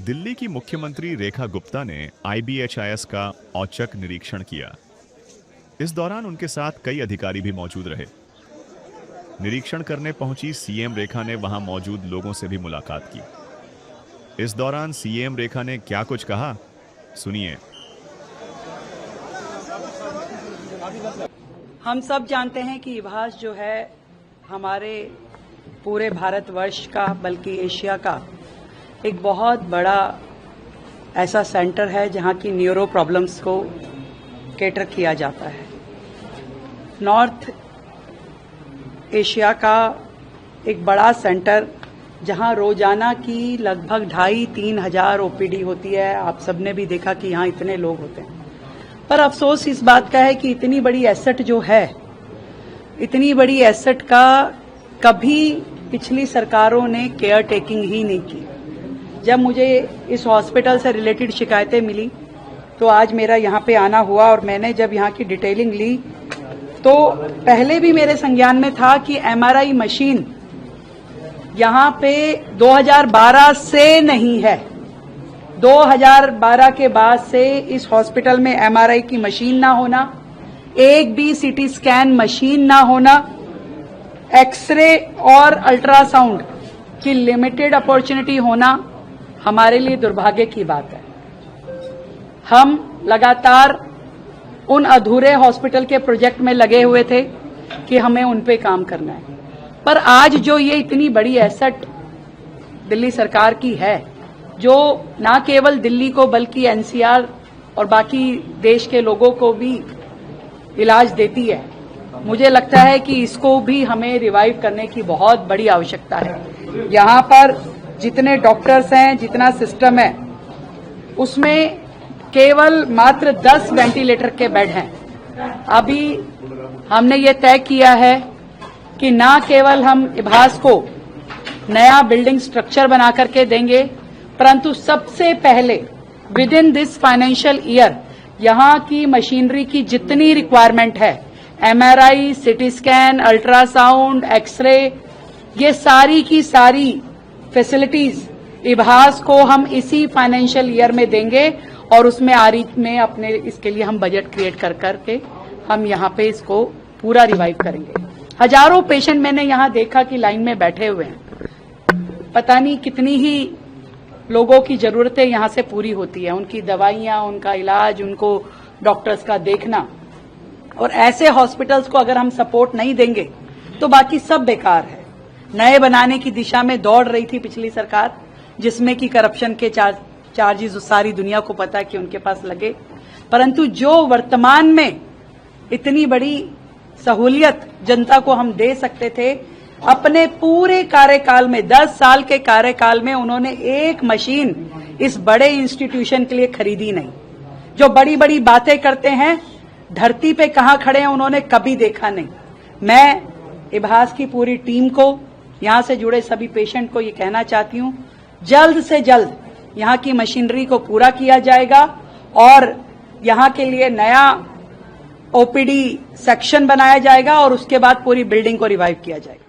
दिल्ली की मुख्यमंत्री रेखा गुप्ता ने IBHIS का औचक निरीक्षण किया। इस दौरान उनके साथ कई अधिकारी भी मौजूद रहे। निरीक्षण करने पहुंची सीएम रेखा ने वहां मौजूद लोगों से भी मुलाकात की। इस दौरान सीएम रेखा ने क्या कुछ कहा, सुनिए। हम सब जानते हैं कि इभास जो है हमारे पूरे भारतवर्ष का बल्कि एशिया का एक बहुत बड़ा ऐसा सेंटर है जहां की न्यूरो प्रॉब्लम्स को कैटर किया जाता है। नॉर्थ एशिया का एक बड़ा सेंटर जहां रोजाना की लगभग 2,500-3 हजार OPD होती है। आप सबने भी देखा कि यहां इतने लोग होते हैं, पर अफसोस इस बात का है कि इतनी बड़ी एसेट जो है, इतनी बड़ी एसेट का कभी पिछली सरकारों ने केयर टेकिंग ही नहीं की। जब मुझे इस हॉस्पिटल से रिलेटेड शिकायतें मिली तो आज मेरा यहाँ पे आना हुआ और मैंने जब यहाँ की डिटेलिंग ली तो पहले भी मेरे संज्ञान में था कि MRI मशीन यहाँ पे 2012 से नहीं है। 2012 के बाद से इस हॉस्पिटल में MRI की मशीन ना होना, एक भी CT स्कैन मशीन ना होना, एक्सरे और अल्ट्रासाउंड की लिमिटेड अपॉर्चुनिटी होना हमारे लिए दुर्भाग्य की बात है। हम लगातार उन अधूरे हॉस्पिटल के प्रोजेक्ट में लगे हुए थे कि हमें उन पे काम करना है, पर आज जो ये इतनी बड़ी एसेट दिल्ली सरकार की है, जो ना केवल दिल्ली को बल्कि NCR और बाकी देश के लोगों को भी इलाज देती है, मुझे लगता है कि इसको भी हमें रिवाइव करने की बहुत बड़ी आवश्यकता है। यहाँ पर जितने डॉक्टर्स हैं, जितना सिस्टम है, उसमें केवल मात्र 10 वेंटिलेटर के बेड हैं। अभी हमने ये तय किया है कि ना केवल हम इभास को नया बिल्डिंग स्ट्रक्चर बना करके देंगे, परंतु सबसे पहले within this financial year यहाँ की मशीनरी की जितनी रिक्वायरमेंट है, MRI, CT scan, ultrasound, x ray, ये सारी की सारी फैसिलिटीज इभास को हम इसी फाइनेंशियल ईयर में देंगे और उसमें आरीख में अपने इसके लिए हम बजट क्रिएट कर करके हम यहाँ पे इसको पूरा रिवाइव करेंगे। हजारों पेशेंट मैंने यहाँ देखा कि लाइन में बैठे हुए हैं। पता नहीं कितनी ही लोगों की जरूरतें यहाँ से पूरी होती है, उनकी दवाइयाँ, उनका इलाज, उनको डॉक्टर्स का देखना। और ऐसे हॉस्पिटल्स को अगर हम सपोर्ट नहीं देंगे तो बाकी सब बेकार है। नए बनाने की दिशा में दौड़ रही थी पिछली सरकार, जिसमें कि करप्शन के चार्जेस सारी दुनिया को पता है कि उनके पास लगे, परंतु जो वर्तमान में इतनी बड़ी सहूलियत जनता को हम दे सकते थे, अपने पूरे कार्यकाल में 10 साल के कार्यकाल में उन्होंने एक मशीन इस बड़े इंस्टीट्यूशन के लिए खरीदी नहीं। जो बड़ी बड़ी बातें करते हैं, धरती पे कहां खड़े हैं उन्होंने कभी देखा नहीं। मैं इभास की पूरी टीम को, यहां से जुड़े सभी पेशेंट को ये कहना चाहती हूं, जल्द से जल्द यहां की मशीनरी को पूरा किया जाएगा और यहां के लिए नया OPD सेक्शन बनाया जाएगा और उसके बाद पूरी बिल्डिंग को रिवाइव किया जाएगा।